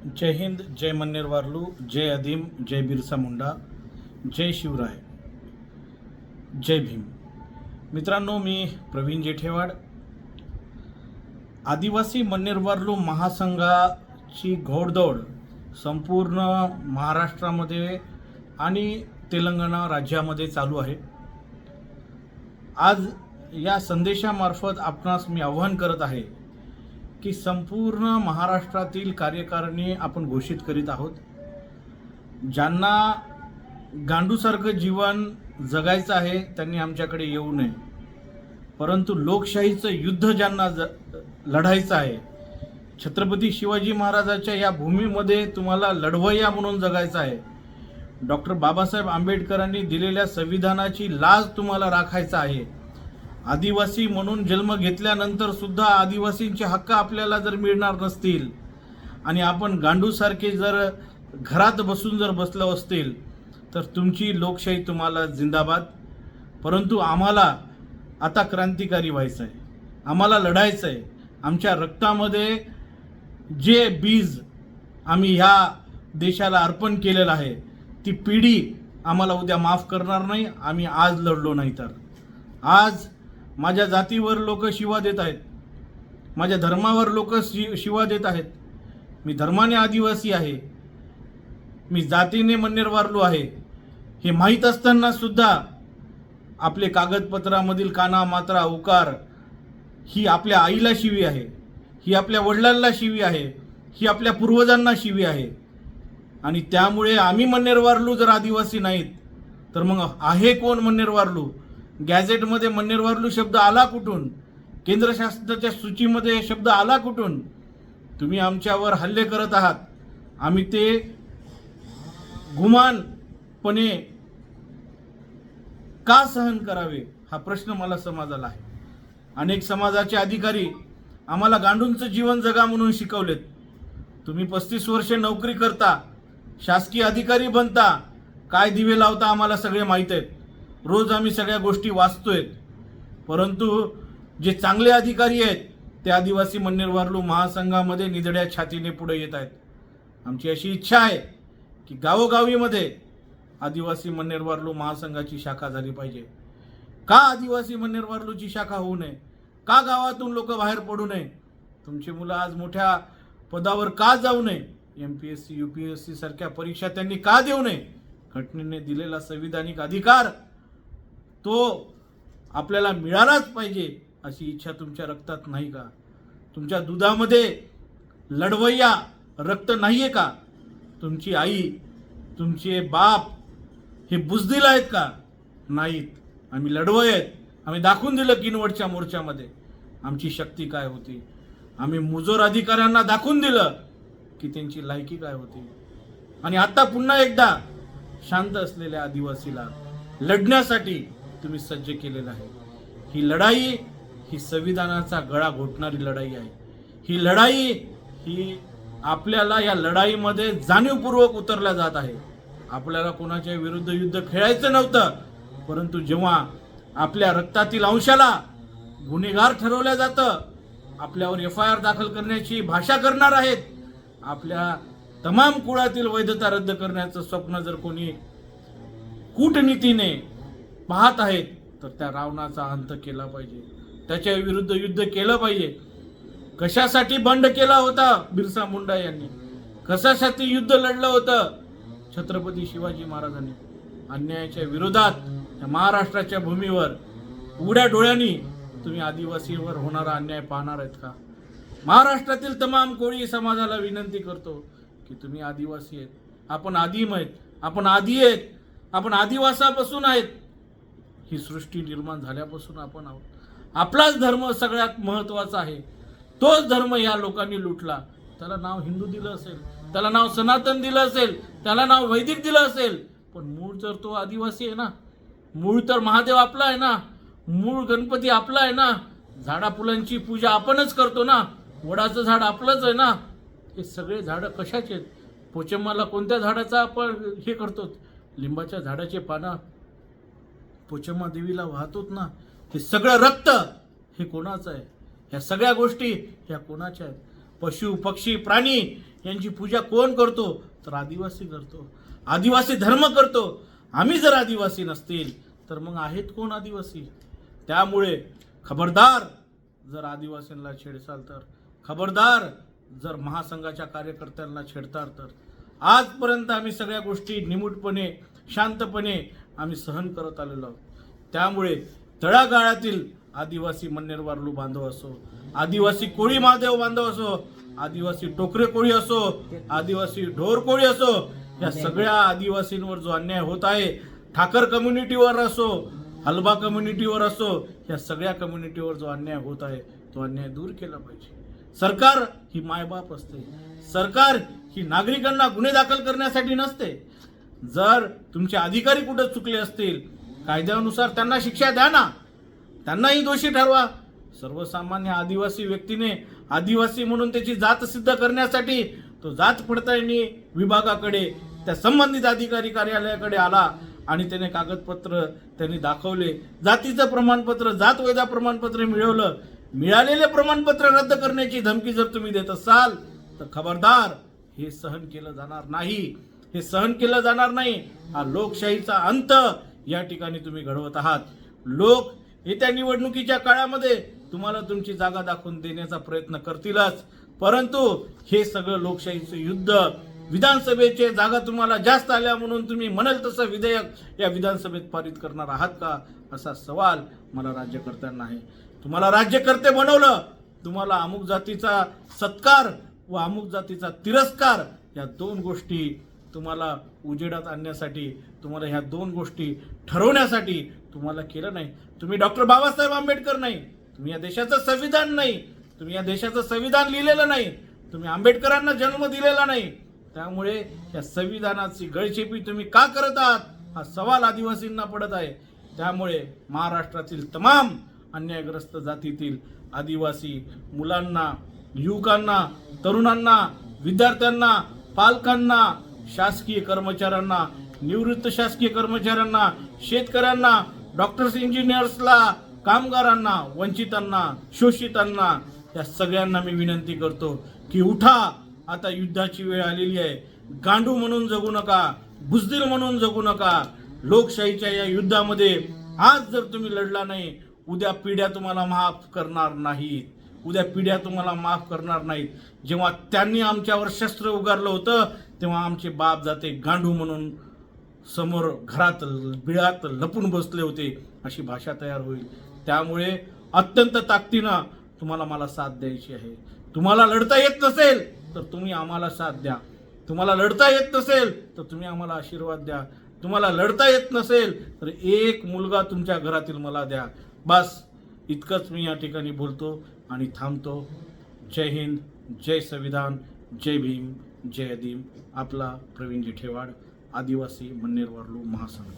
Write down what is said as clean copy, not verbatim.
जय हिंद, जय मन्नेर वारलू, जय अदीम, जय बिरसा मुंडा, जय शिवराय, जय भीम. मित्रांनो, मी प्रवीण जेठेवाड. आदिवासी मन्नेर वारलू महासंघाची घोडदौड संपूर्ण महाराष्ट्रामध्ये आणि तेलंगणा राज्यामध्ये चालू आहे. आज या संदेशामार्फत आपणास मी आवाहन करत आहे की संपूर्ण महाराष्ट्रातील कार्यकारिणी आपण घोषित करीत आहोत. ज्यांना गांडूसारखं जीवन जगायचं आहे त्यांनी आमच्याकडे येऊ नये, परंतु लोकशाहीचं युद्ध ज्यांना लढायचं आहे, छत्रपती शिवाजी महाराजांच्या या भूमीमध्ये तुम्हाला लढवय्या म्हणून जगायचं आहे, डॉक्टर बाबासाहेब आंबेडकरांनी दिलेल्या संविधानाची लाज तुम्हाला राखायचा आहे, आदिवासी म्हणून जन्म घेतल्यानंतर सुद्धा आदिवासींचे हक्क आपल्याला जर मिळणार नसतील आणि आपण गांडूसारखे जर घरात बसून जर बसलो असतील तर तुमची लोकशाही तुम्हाला जिंदाबाद. परंतु आम्हाला आता क्रांतिकारी व्हायचं आहे, आम्हाला लढायचं आहे. आमच्या रक्तामध्ये जे बीज आम्ही ह्या देशाला अर्पण केलेलं आहे ती पिढी आम्हाला उद्या माफ करणार नाही. आम्ही आज लढलो नाही तर आज माझ्या जातीवर लोक शिवा देत आहेत, माझ्या धर्मावर लोक शिवा देत आहेत. मी धर्माने आदिवासी आहे, मी जातीने मन्नेर वारलू आहे, हे माहीत असताना सुद्धा आपले कागदपत्रामधील काना मात्रा उकार ही आपल्या आईला शिवी आहे, ही आपल्या वडिलांना शिवी आहे, ही आपल्या पूर्वजांना शिवी आहे. आणि त्यामुळे आम्ही मन्नेर वारलू जर आदिवासी नाहीत तर मग आहे कोण मन्नेर वारलू? गॅझेटमध्ये मन्नेर वारलू शब्द आला कुठून? केंद्र शासनाच्या सूचीमध्ये शब्द आला कुठून? तुम्ही आमच्यावर हल्ले करत आहात, आम्ही ते गुमानपणे का सहन करावे हा प्रश्न मला समाजाला आहे. अनेक समाजाचे अधिकारी आम्हाला गांडूंचं जीवन जगा म्हणून शिकवलेत. तुम्ही 35 वर्षे नोकरी करता, शासकीय अधिकारी बनता, काय दिवे लावता आम्हाला सगळे माहीत आहेत. रोज आम्ही सगळ्या गोष्टी वाचतोय. परंतु जे चांगले अधिकारी आहेत ते आदिवासी मन्नेर वारलू महासंघामध्ये निधड्या छातीने पुढे येत आहेत. आमची अशी इच्छा आहे की गावोगावीमध्ये आदिवासी मन्नेर वारलू महासंघाची शाखा झाली पाहिजे. का आदिवासी मन्नेर वारलूची शाखा होऊ नये? का गावातून लोक बाहेर पडू नये? तुमची मुलं आज मोठ्या पदावर का जाऊ नये? MPSC UPSC सारख्या परीक्षा त्यांनी का देऊ नये? घटनेने दिलेला संविधानिक अधिकार तो आपल्याला मिळालाच पाहिजे अशी इच्छा तुमच्या रक्तात नाही का? तुमच्या दुधामध्ये लढवय्या रक्त नाहीये का? तुमची आई, तुमचे बाप हे बुजदिल आहेत का? नाहीत. आम्ही लढवय आहेत. आम्ही दाखवून दिलं किनवटच्या मोर्चामध्ये आमची शक्ती काय होती. आम्ही मुजोर अधिकाऱ्यांना दाखवून दिलं की त्यांची लायकी काय होती. आणि आता पुन्हा एकदा शांत असलेल्या आदिवासीला लढण्यासाठी तुम्ही सज्ज केलेलं आहे. ही लढाई ही संविधानाचा गळा घोटणारी लढाई आहे. ही लढाई ही आपल्याला या लढाईमध्ये जाणीवपूर्वक उतरल्या जात आहे. आपल्याला कोणाच्या विरुद्ध युद्ध खेळायचं नव्हतं, परंतु जेव्हा आपल्या रक्तातील अंशाला गुन्हेगार ठरवलं जातं, आपल्यावर FIR दाखल करण्याची भाषा करणार आहेत, आपल्या तमाम कुळातील वैधता रद्द करण्याचं स्वप्न जर कोणी कूटनीतीने पाहत आहेत तर त्या रावणाचा अंत केला पाहिजे, त्याच्या विरुद्ध युद्ध केलं पाहिजे. कशासाठी बंड केला होता बिरसा मुंडा यांनी? कशासाठी युद्ध लढलं होतं छत्रपती शिवाजी महाराजांनी? अन्यायाच्या विरोधात महाराष्ट्राच्या भूमीवर उघड्या डोळ्यांनी तुम्ही आदिवासीवर होणारा अन्याय पाहणार आहेत का? महाराष्ट्रातील तमाम कोळी समाजाला विनंती करतो की तुम्ही आदिवासी आहेत, आपण आदिम आहेत, आपण आदी आहेत, आपण आदिवासापासून आहेत. ही सृष्टी निर्माण झाल्यापासून आपण आहोत. आपलाच धर्म सगळ्यात महत्त्वाचा आहे. तोच धर्म या लोकांनी लुटला. त्याला नाव हिंदू दिलं असेल, त्याला नाव सनातन दिलं असेल, त्याला नाव वैदिक दिलं असेल, पण मूळ तर तो आदिवासी आहे ना. मूळ तर महादेव आपला आहे ना, मूळ गणपती आपला आहे ना, झाडा फुलांची पूजा आपणच करतो ना, वडाचं झाड आपलंच आहे ना. हे सगळे झाडं कशाचे आहेत? पोचम्माला कोणत्या झाडाचा आपण हे करतो? लिंबाच्या झाडाचे पानं पोचम्मा देवीला वाहतोत ना. हे सगळं रक्त हे कोणाचं आहे? ह्या सगळ्या गोष्टी ह्या कोणाच्या आहेत? पशु पक्षी प्राणी यांची पूजा कोण करतो? तर आदिवासी करतो, आदिवासी धर्म करतो. आम्ही जर आदिवासी नसतील तर मग आहेत कोण आदिवासी? त्यामुळे खबरदार जर आदिवासींना छेडसाल तर, खबरदार जर महासंघाच्या कार्यकर्त्यांना छेडताल तर. आजपर्यंत आम्ही सगळ्या गोष्टी निमूटपणे शांतपणे आम्ही सहन करत आलेलो आहोत. त्यामुळे तळागाळातील आदिवासी मन्नेर वारलू बांधव असो, आदिवासी कोळी महादेव बांधव असो, आदिवासी टोकरे कोळी असो, आदिवासी ढोर कोळी असो, या सगळ्या आदिवासींवर जो अन्याय होत आहे, ठाकर कम्युनिटीवर असो, हलबा कम्युनिटीवर असो, या सगळ्या कम्युनिटीवर जो अन्याय होत आहे तो अन्याय दूर केला पाहिजे. सरकार ही मायबाप असते, सरकार ही नागरिकांना गुन्हे दाखल करण्यासाठी नसते. जर तुमचे अधिकारी कुठे चुकले असतील, कायद्यानुसार त्यांना शिक्षा द्या ना, त्यांनाही दोषी ठरवा. सर्वसामान्य आदिवासी व्यक्तीने आदिवासी म्हणून त्याची जात सिद्ध करण्यासाठी तो जात पडताळणी विभागाकडे, त्या संबंधित अधिकारी कार्यालयाकडे आला आणि त्याने कागदपत्र त्यांनी दाखवले, जातीचं प्रमाणपत्र, जात वैधा प्रमाणपत्र मिळवलं. मिळालेले प्रमाणपत्र रद्द करण्याची धमकी जर तुम्ही देत असाल तर खबरदार, हे सहन केलं जाणार नाही, हे सहन केलं जाणार नाही. हा लोकशाहीचा अंत या ठिकाणी तुम्ही घडवत आहात. लोक येत्या निवडणुकीच्या काळामध्ये तुम्हाला तुमची जागा दाखवून देण्याचा प्रयत्न करतीलच, परंतु हे सगळं लोकशाहीचं युद्ध, विधानसभेचे जागा तुम्हाला जास्त आल्या म्हणून तुम्ही म्हणाल तसं विधेयक या विधानसभेत पारित करणार आहात का, असा सवाल मला राज्यकर्त्यांना आहे. तुम्हाला राज्यकर्ते बनवलं, तुम्हाला अमुक जातीचा सत्कार व अमुक जातीचा तिरस्कार या दोन गोष्टी तुम्हाला उजेडात आणण्यासाठी, तुम्हाला ह्या दोन गोष्टी ठरवण्यासाठी तुम्हाला केलं नाही. तुम्ही डॉक्टर बाबासाहेब आंबेडकर नाही, तुम्ही या देशाचं संविधान नाही, तुम्ही या देशाचं संविधान लिहिलेलं नाही, तुम्ही आंबेडकरांना जन्म दिलेला नाही. त्यामुळे या संविधानाची गळचेपी तुम्ही का करत आहात, हा सवाल आदिवासींना पडत आहे. त्यामुळे महाराष्ट्रातील तमाम अन्यायग्रस्त जातीतील आदिवासी मुलांना, युवकांना, तरुणांना, विद्यार्थ्यांना, पालकांना, शासकीय कर्मचाऱ्यांना, निवृत्त शासकीय कर्मचाऱ्यांना, शेतकऱ्यांना, डॉक्टर्स, इंजिनियर्सला, कामगारांना, वंचितांना, शोषितांना, या सगळ्यांना मी विनंती करतो की उठा, आता युद्धाची वेळ आलेली आहे. गांडू म्हणून जगू नका, बुजदिल म्हणून जगू नका. लोकशाहीच्या या युद्धामध्ये आज जर तुम्ही लढला नाही, उद्या पिढ्या तुम्हाला माफ करणार नाहीत, उद्या पिढ्या तुम्हाला माफ करणार नाहीत. जेव्हा त्यांनी आमच्यावर शस्त्र उगारलं होतं तेव्हा आमचे बाप जाते गांडू म्हणून समोर घरात बिळात लपून बसले होते, अशी भाषा तयार होईल. त्यामुळे अत्यंत ताकदीनं तुम्हाला मला साथ द्यायची आहे. तुम्हाला लढता येत नसेल तर तुम्ही आम्हाला साथ द्या, तुम्हाला लढता येत नसेल तर तुम्ही आम्हाला आशीर्वाद द्या, तुम्हाला लढता येत नसेल तर एक मुलगा तुमच्या घरातील मला द्या. बस इतकंच मी या ठिकाणी बोलतो आणि थांबतो. जय हिंद, जय संविधान, जय भीम, जय अदीम. आपला प्रवीण जिठेवाड, आदिवासी मन्नेर वारलू महासंघ.